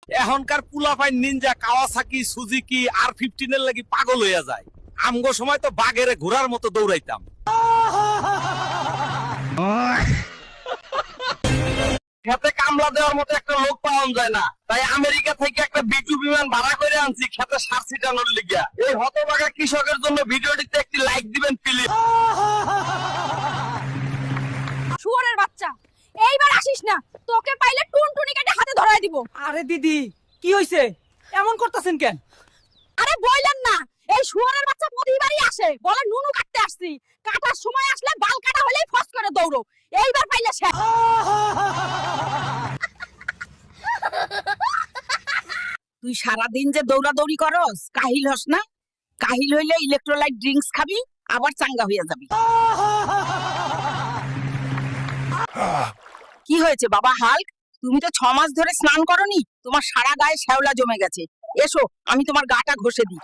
এখনকার পুলাপাই Ninja Kawasaki Suzuki আর 15 এর লাগি পাগল হইয়া যায়। আমগো সময় তো বাঘেরে ঘোড়ার মতো দৌড়াইতাম। খেতে কামলা দেওয়ার মতো একটা লোক পাওয়া যায় না, তাই আমেরিকা থেকে একটা বিটু বিমান ভাড়া করে আনছি খেতে সার ছিটানোর লিগা। এই হতভাগা কৃষকের জন্য ভিডিওটিতে একটি লাইক দিবেন প্লিজ। শুয়োরের বাচ্চা, এইবার আসিস না, তোকে পাইলে টুনটুনি কেটে হাতে ধরায় দিব। আরে দিদি, কি হইছে? এমন করতেছেন কেন? আরে বইলেন না, এই শুয়োরের বাচ্চা প্রতিবারই আসে, বলে নুনু কাটতে আসছি। কাটার সময় আসলে বাল কাটা হলেই ফস করে দৌড়ো। এইবার পাইলে সে তুই সারাদিন যে দৌড়াদৌড়ি করস, কাহিল হস না? কাহিল হইলে ইলেকট্রোলাইট ড্রিঙ্কস খাবি, আবার চাঙ্গা হইয়া যাবি। কি হয়েছে বাবা হাল্ক? তুমি তো 6 মাস ধরে স্নান করনি, তোমার সারা গায়ে শ্যাওলা জমে গেছে। এসো, আমি তোমার গাটা ঘষে দিই।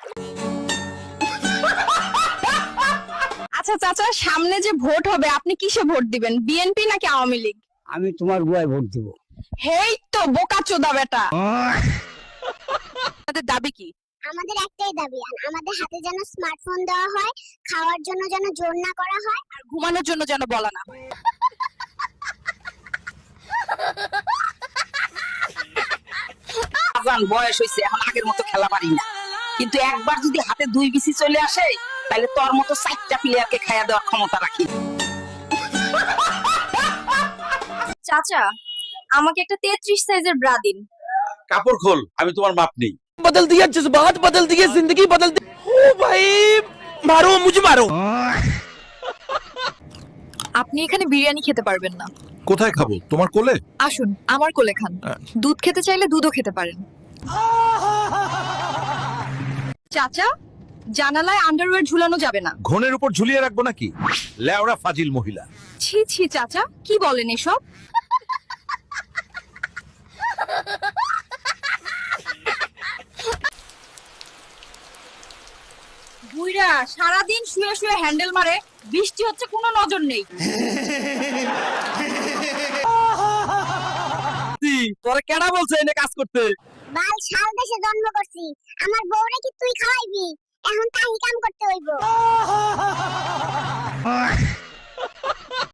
আচ্ছা চাচা, সামনে যে ভোট হবে, আপনি কিসে ভোট দিবেন? বিএনপি নাকি আওয়ামী লীগ? আমি তোমার গুয়ায় ভোট দিব। হেই তো বোকাচোদা বেটা। আপনাদের দাবি কি? আমাদের একটাই দাবি, আমাদের হাতে যেন স্মার্টফোন দেওয়া হয়, খাওয়ার জন্য যেন জোর না করা হয়, আর ঘুমানোর জন্য যেন বলা না হয়। আজান বয়স হইছে, এখন আগের মতো খেলা পারি না, কিন্তু একবার যদি হাতে 2 বিসি চলে আসে, তাহলে তোর মতো 4টা প্লেয়ারকে খাইয়া দেওয়ার ক্ষমতা রাখি। চাচা, আমাকে একটা 33 সাইজের ব্রা দিন। কাপড় খোল, আমি তোমার মাপ নেই। बदल दिया, जज्बात बदल दिए, जिंदगी बदल दी। ओ भाई, मारो मुझे मारो। আপনি এখানে বিরিয়ানি খেতে পারবেন না। কোথায় খাবো? তোমার কোলে? আসুন, আমার কোলে খান। দুধ খেতে চাইলে দুধও খেতে পারেন। চাচা, জানালায় আন্ডারওয়্যার ঝুলানো যাবে না। ঘনের উপর ঝুলিয়ে রাখবো নাকি? লেওড়া ফাজিল মহিলা। ছি ছি চাচা, কি বলেন এসব? বুইড়া সারাদিন শুয়ে শুয়ে হ্যান্ডেল মারে, বৃষ্টি হচ্ছে কোনো নজর নেই। তোরা কেডা বলছে এনে কাজ করতে? বাল শাল দেশে জন্ম করছি, আমার বউরে কি তুই খাওয়াইবি? এখন তাই কাম করতে হইব।